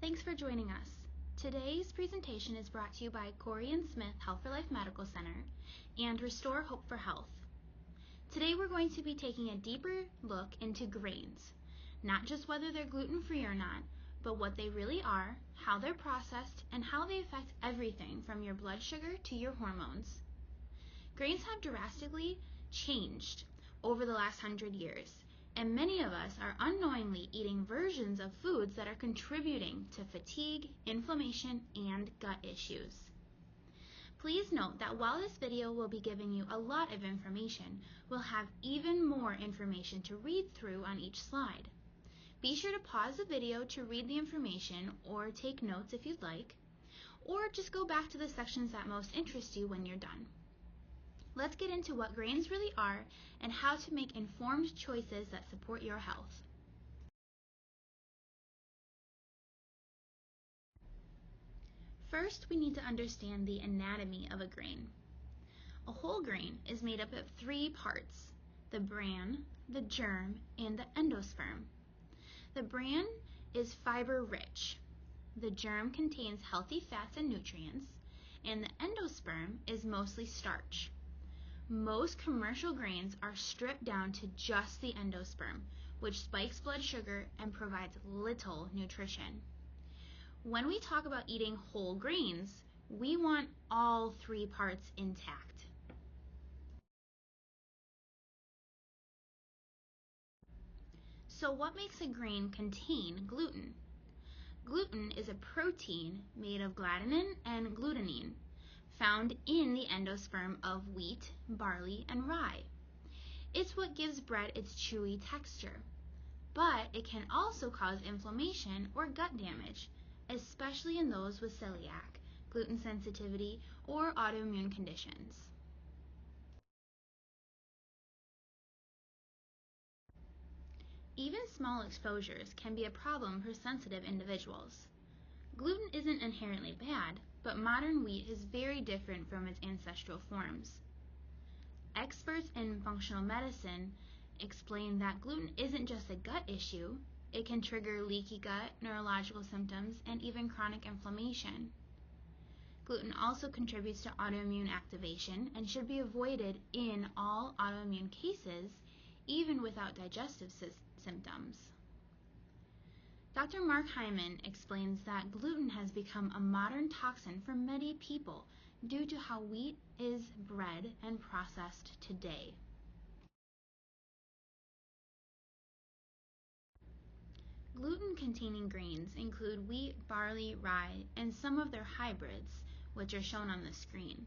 Thanks for joining us. Today's presentation is brought to you by Corey and Smith Health for Life Medical Center and Restore Hope for Health. Today we're going to be taking a deeper look into grains, not just whether they're gluten-free or not, but what they really are, how they're processed, and how they affect everything from your blood sugar to your hormones. Grains have drastically changed over the last 100 years, and many of us are unknowingly eating versions of foods that are contributing to fatigue, inflammation, and gut issues. Please note that while this video will be giving you a lot of information, we'll have even more information to read through on each slide. Be sure to pause the video to read the information or take notes if you'd like, or just go back to the sections that most interest you when you're done. Let's get into what grains really are and how to make informed choices that support your health. First, we need to understand the anatomy of a grain. A whole grain is made up of three parts: the bran, the germ, and the endosperm. The bran is fiber-rich. The germ contains healthy fats and nutrients, and the endosperm is mostly starch. Most commercial grains are stripped down to just the endosperm, which spikes blood sugar and provides little nutrition. When we talk about eating whole grains, we want all three parts intact. So what makes a grain contain gluten? Gluten is a protein made of gliadin and glutamine, found in the endosperm of wheat, barley, and rye. It's what gives bread its chewy texture, but it can also cause inflammation or gut damage, especially in those with celiac, gluten sensitivity, or autoimmune conditions. Even small exposures can be a problem for sensitive individuals. Gluten isn't inherently bad, but modern wheat is very different from its ancestral forms. Experts in functional medicine explain that gluten isn't just a gut issue, it can trigger leaky gut, neurological symptoms, and even chronic inflammation. Gluten also contributes to autoimmune activation and should be avoided in all autoimmune cases, even without digestive symptoms. Dr. Mark Hyman explains that gluten has become a modern toxin for many people due to how wheat is bred and processed today. Gluten-containing grains include wheat, barley, rye, and some of their hybrids, which are shown on the screen.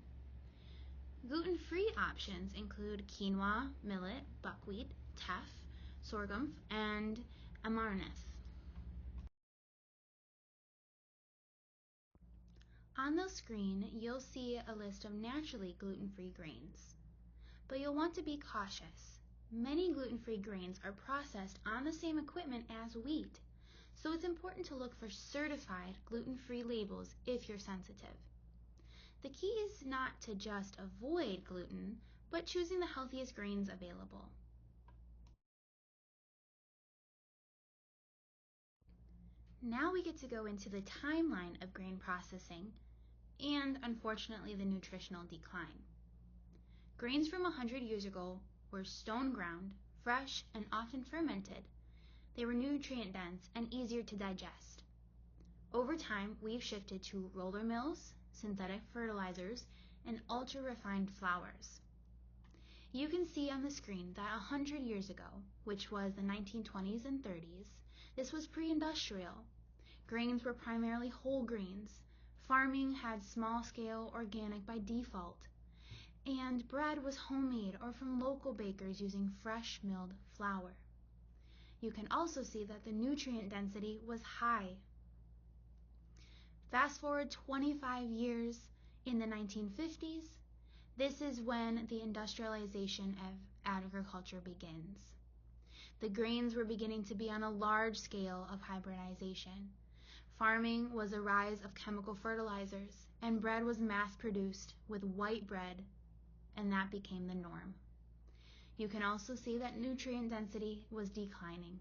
Gluten-free options include quinoa, millet, buckwheat, teff, sorghum, and amaranth. On the screen, you'll see a list of naturally gluten-free grains. But you'll want to be cautious. Many gluten-free grains are processed on the same equipment as wheat, so it's important to look for certified gluten-free labels if you're sensitive. The key is not to just avoid gluten, but choosing the healthiest grains available. Now we get to go into the timeline of grain processing and, unfortunately, the nutritional decline. Grains from 100 years ago were stone ground, fresh, and often fermented. They were nutrient dense and easier to digest. Over time, we've shifted to roller mills, synthetic fertilizers, and ultra-refined flours. You can see on the screen that 100 years ago, which was the 1920s and 30s, this was pre-industrial. Grains were primarily whole grains. Farming had small-scale organic by default, and bread was homemade or from local bakers using fresh milled flour. You can also see that the nutrient density was high. Fast forward 25 years, in the 1950s, this is when the industrialization of agriculture begins. The grains were beginning to be on a large scale of hybridization. Farming was a rise of chemical fertilizers, and bread was mass-produced with white bread, and that became the norm. You can also see that nutrient density was declining.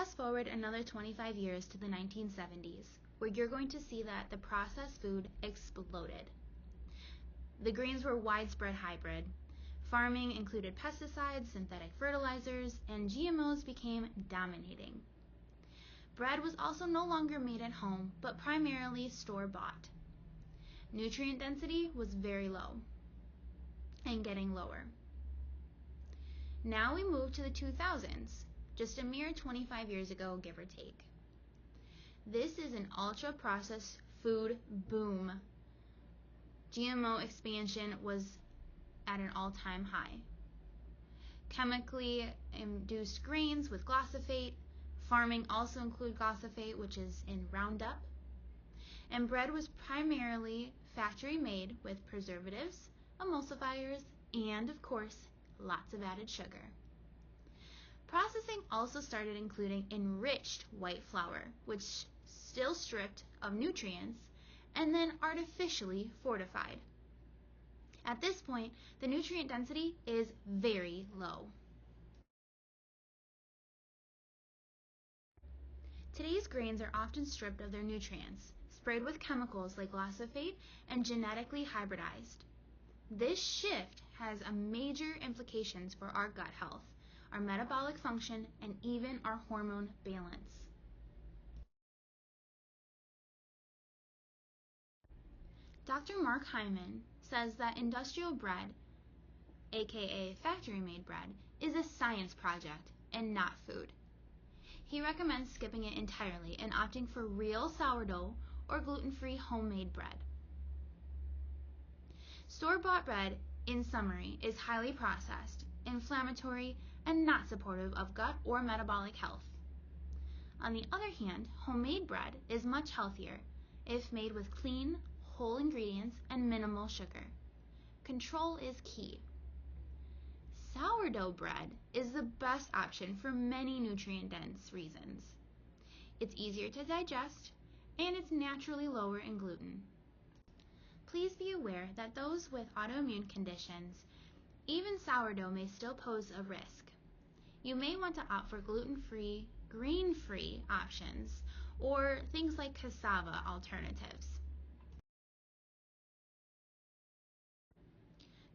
fast forward another 25 years to the 1970s, where you're going to see that the processed food exploded. The grains were widespread hybrid. Farming included pesticides, synthetic fertilizers, and GMOs became dominating. Bread was also no longer made at home, but primarily store-bought. Nutrient density was very low and getting lower. Now we move to the 2000s, just a mere 25 years ago, give or take. This is an ultra-processed food boom. GMO expansion was at an all-time high. Chemically induced grains with glyphosate. Farming also included glyphosate, which is in Roundup. And bread was primarily factory made with preservatives, emulsifiers, and of course, lots of added sugar. Processing also started including enriched white flour, which still stripped of nutrients, and then artificially fortified. At this point, the nutrient density is very low. Today's grains are often stripped of their nutrients, sprayed with chemicals like glyphosate, and genetically hybridized. This shift has major implications for our gut health, our metabolic function, and even our hormone balance. Dr. Mark Hyman says that industrial bread, aka factory-made bread, is a science project and not food. He recommends skipping it entirely and opting for real sourdough or gluten-free homemade bread. Store-bought bread, in summary, is highly processed, inflammatory, and not supportive of gut or metabolic health. On the other hand, homemade bread is much healthier if made with clean, whole ingredients and minimal sugar. Control is key. Sourdough bread is the best option for many nutrient-dense reasons. It's easier to digest, and it's naturally lower in gluten. Please be aware that those with autoimmune conditions, even sourdough may still pose a risk. You may want to opt for gluten-free, grain-free options, or things like cassava alternatives.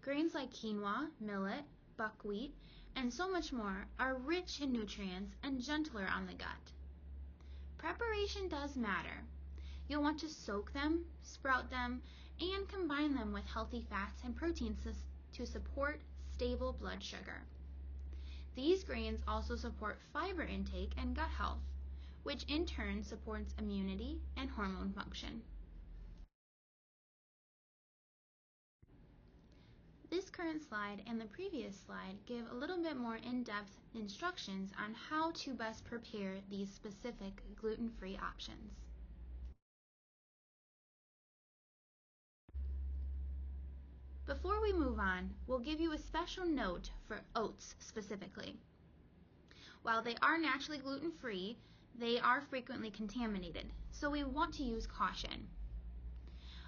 Grains like quinoa, millet, buckwheat, and so much more are rich in nutrients and gentler on the gut. Preparation does matter. You'll want to soak them, sprout them, and combine them with healthy fats and proteins to support stable blood sugar. These grains also support fiber intake and gut health, which in turn supports immunity and hormone function. This current slide and the previous slide give a little bit more in-depth instructions on how to best prepare these specific gluten-free options. Before we move on, we'll give you a special note for oats specifically. While they are naturally gluten-free, they are frequently contaminated, so we want to use caution.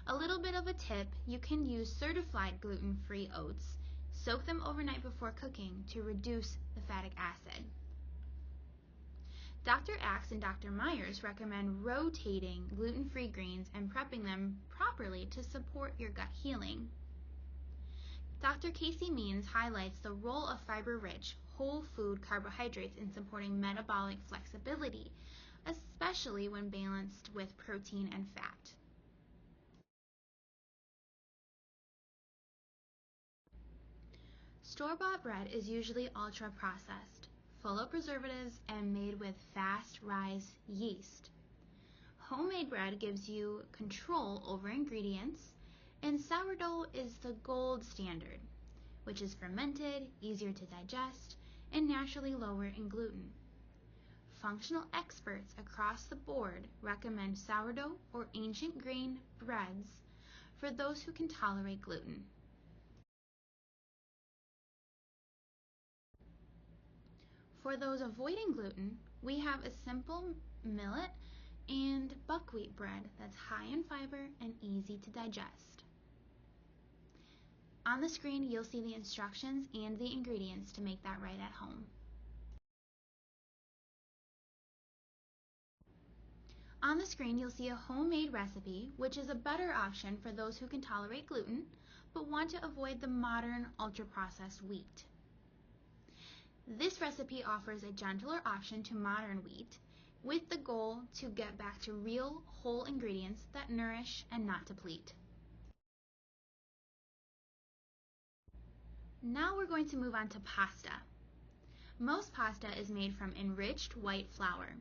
A little bit of a tip, you can use certified gluten-free oats. Soak them overnight before cooking to reduce the fattic acid. Dr. Axe and Dr. Myers recommend rotating gluten-free grains and prepping them properly to support your gut healing. Dr. Casey Means highlights the role of fiber-rich, whole food carbohydrates in supporting metabolic flexibility, especially when balanced with protein and fat. Store-bought bread is usually ultra-processed, full of preservatives, and made with fast-rise yeast. Homemade bread gives you control over ingredients, and sourdough is the gold standard, which is fermented, easier to digest, and naturally lower in gluten. Functional experts across the board recommend sourdough or ancient grain breads for those who can tolerate gluten. For those avoiding gluten, we have a simple millet and buckwheat bread that's high in fiber and easy to digest. On the screen, you'll see the instructions and the ingredients to make that right at home. On the screen, you'll see a homemade recipe, which is a better option for those who can tolerate gluten, but want to avoid the modern ultra-processed wheat. This recipe offers a gentler option to modern wheat, with the goal to get back to real, whole ingredients that nourish and not deplete. Now we're going to move on to pasta. Most pasta is made from enriched white flour,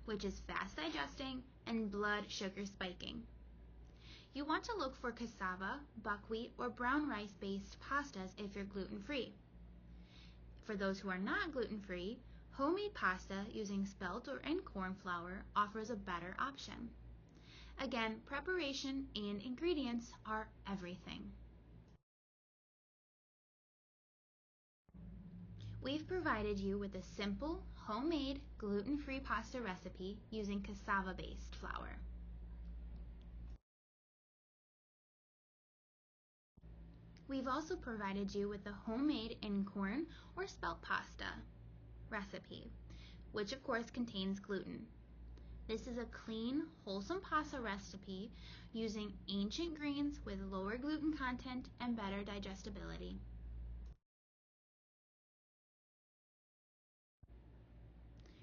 which is fast digesting and blood sugar spiking. You want to look for cassava, buckwheat, or brown rice-based pastas if you're gluten-free. For those who are not gluten-free, homemade pasta using spelt or corn flour offers a better option. Again, preparation and ingredients are everything. We've provided you with a simple, homemade, gluten-free pasta recipe using cassava-based flour. We've also provided you with a homemade corn or spelt pasta recipe, which of course contains gluten. This is a clean, wholesome pasta recipe using ancient grains with lower gluten content and better digestibility.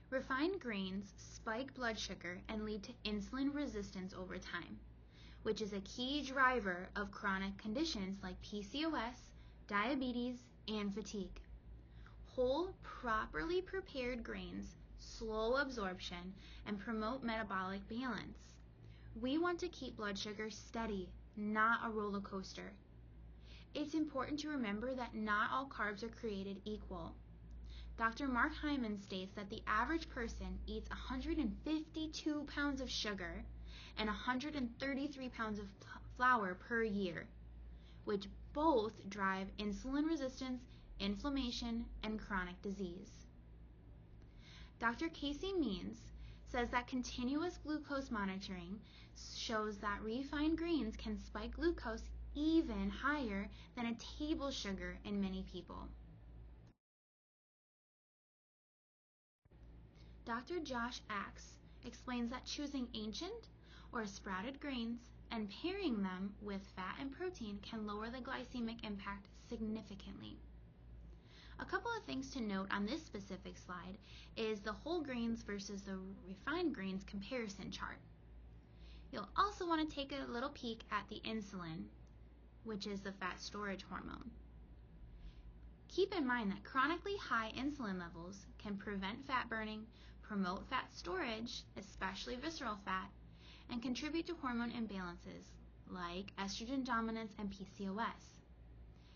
Refined grains spike blood sugar and lead to insulin resistance over time, which is a key driver of chronic conditions like PCOS, diabetes, and fatigue. Whole, properly prepared grains slow absorption and promote metabolic balance. We want to keep blood sugar steady, not a roller coaster. It's important to remember that not all carbs are created equal. Dr. Mark Hyman states that the average person eats 152 pounds of sugar and 133 pounds of flour per year, which both drive insulin resistance, inflammation, and chronic disease. Dr. Casey Means says that continuous glucose monitoring shows that refined grains can spike glucose even higher than a table sugar in many people. Dr. Josh Axe explains that choosing ancient or sprouted grains and pairing them with fat and protein can lower the glycemic impact significantly. A couple of things to note on this specific slide is the whole grains versus the refined grains comparison chart. You'll also want to take a little peek at the insulin, which is the fat storage hormone. Keep in mind that chronically high insulin levels can prevent fat burning, promote fat storage, especially visceral fat, and contribute to hormone imbalances like estrogen dominance and PCOS.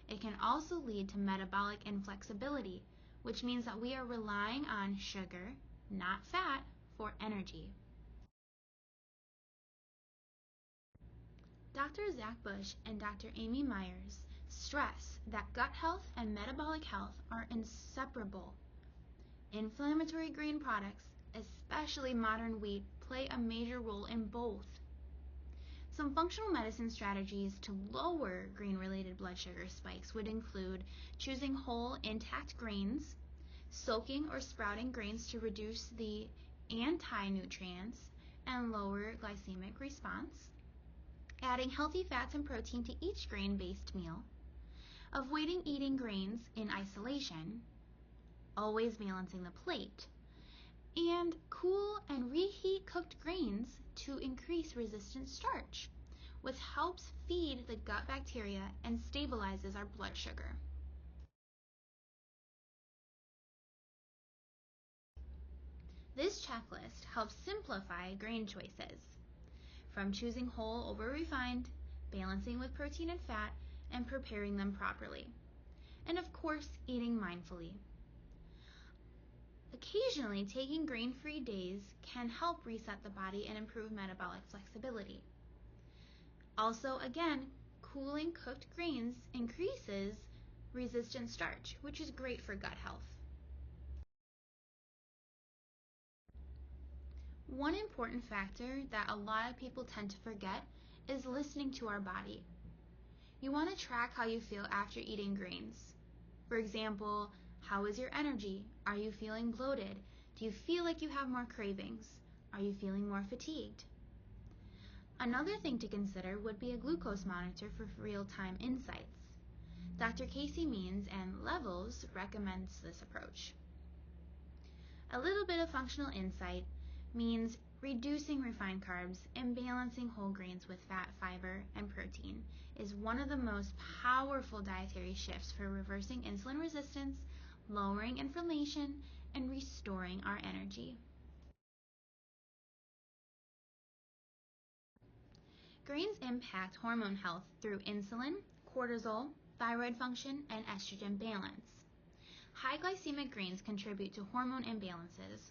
It can also lead to metabolic inflexibility, which means that we are relying on sugar, not fat, for energy. Dr. Zach Bush and Dr. Amy Myers stress that gut health and metabolic health are inseparable. Inflammatory grain products, especially modern wheat, play a major role in both. Some functional medicine strategies to lower grain-related blood sugar spikes would include choosing whole, intact grains, soaking or sprouting grains to reduce the anti-nutrients and lower glycemic response, adding healthy fats and protein to each grain-based meal, avoiding eating grains in isolation, always balancing the plate, and cool and reheat cooked grains to increase resistant starch, which helps feed the gut bacteria and stabilizes our blood sugar. This checklist helps simplify grain choices, from choosing whole over refined, balancing with protein and fat, and preparing them properly. And of course, eating mindfully. Occasionally, taking grain-free days can help reset the body and improve metabolic flexibility. Also, again, cooling cooked grains increases resistant starch, which is great for gut health. One important factor that a lot of people tend to forget is listening to our body. You want to track how you feel after eating grains. For example, how is your energy? Are you feeling bloated? Do you feel like you have more cravings? Are you feeling more fatigued? Another thing to consider would be a glucose monitor for real-time insights. Dr. Casey Means and Levels recommends this approach. A little bit of functional insight means reducing refined carbs and balancing whole grains with fat, fiber, and protein is one of the most powerful dietary shifts for reversing insulin resistance, lowering inflammation, and restoring our energy. Grains impact hormone health through insulin, cortisol, thyroid function, and estrogen balance. High glycemic grains contribute to hormone imbalances,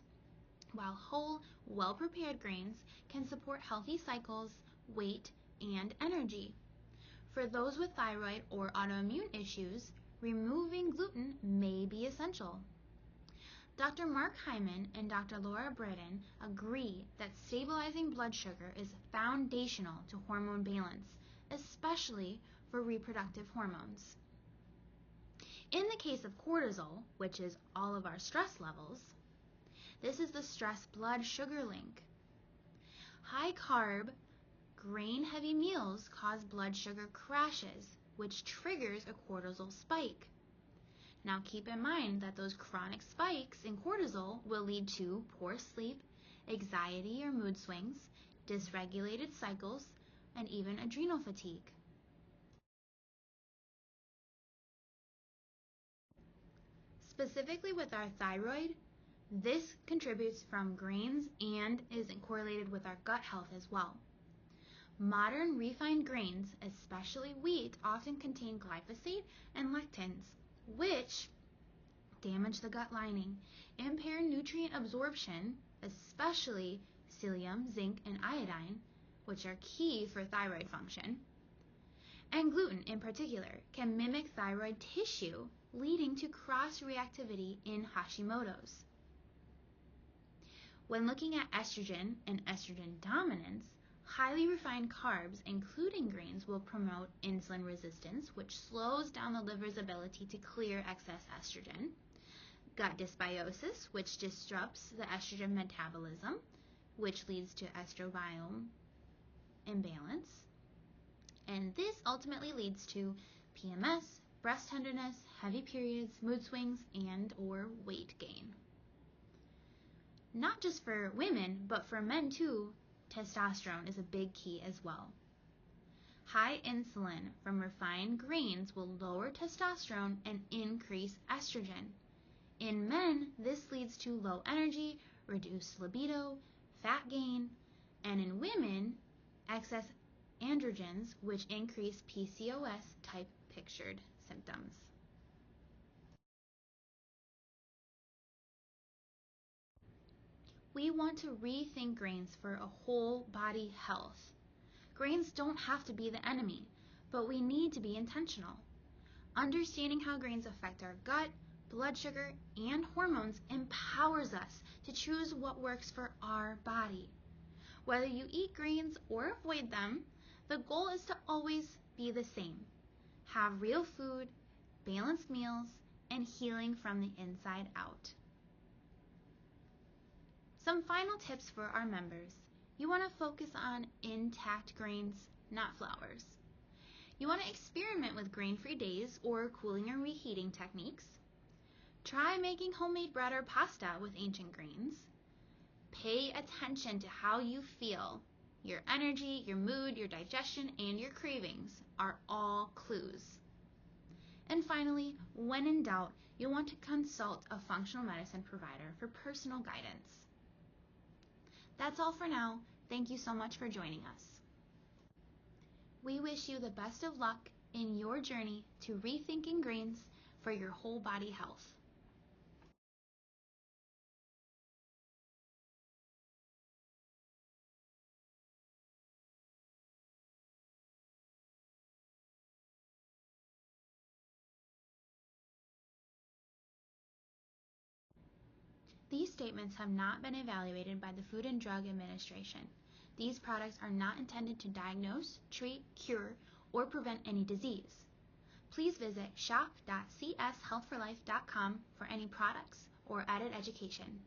while whole, well-prepared grains can support healthy cycles, weight, and energy. For those with thyroid or autoimmune issues, removing gluten may be essential. Dr. Mark Hyman and Dr. Laura Britton agree that stabilizing blood sugar is foundational to hormone balance, especially for reproductive hormones. In the case of cortisol, which is all of our stress levels, this is the stress blood sugar link. High carb, grain-heavy meals cause blood sugar crashes, which triggers a cortisol spike. Now keep in mind that those chronic spikes in cortisol will lead to poor sleep, anxiety or mood swings, dysregulated cycles, and even adrenal fatigue. Specifically with our thyroid, this contributes from grains and is correlated with our gut health as well. Modern refined grains, especially wheat, often contain glyphosate and lectins, which damage the gut lining, impair nutrient absorption, especially psyllium, zinc, and iodine, which are key for thyroid function. And gluten, in particular, can mimic thyroid tissue, leading to cross-reactivity in Hashimoto's. When looking at estrogen and estrogen dominance, highly refined carbs, including grains, will promote insulin resistance, which slows down the liver's ability to clear excess estrogen, gut dysbiosis, which disrupts the estrogen metabolism, which leads to estrobiome imbalance, and this ultimately leads to PMS, breast tenderness, heavy periods, mood swings, and or weight gain. Not just for women, but for men too, testosterone is a big key as well. High insulin from refined grains will lower testosterone and increase estrogen. In men, this leads to low energy, reduced libido, fat gain, and in women, excess androgens, which increase PCOS type pictured symptoms. We want to rethink grains for a whole body health. Grains don't have to be the enemy, but we need to be intentional. Understanding how grains affect our gut, blood sugar, and hormones empowers us to choose what works for our body. Whether you eat grains or avoid them, the goal is to always be the same. Have real food, balanced meals, and healing from the inside out. Some final tips for our members. You want to focus on intact grains, not flours. You want to experiment with grain-free days or cooling or reheating techniques. Try making homemade bread or pasta with ancient grains. Pay attention to how you feel. Your energy, your mood, your digestion, and your cravings are all clues. And finally, when in doubt, you'll want to consult a functional medicine provider for personal guidance. That's all for now. Thank you so much for joining us. We wish you the best of luck in your journey to rethinking grains for your whole body health. These statements have not been evaluated by the Food and Drug Administration. These products are not intended to diagnose, treat, cure, or prevent any disease. Please visit shop.cshealthforlife.com for any products or added education.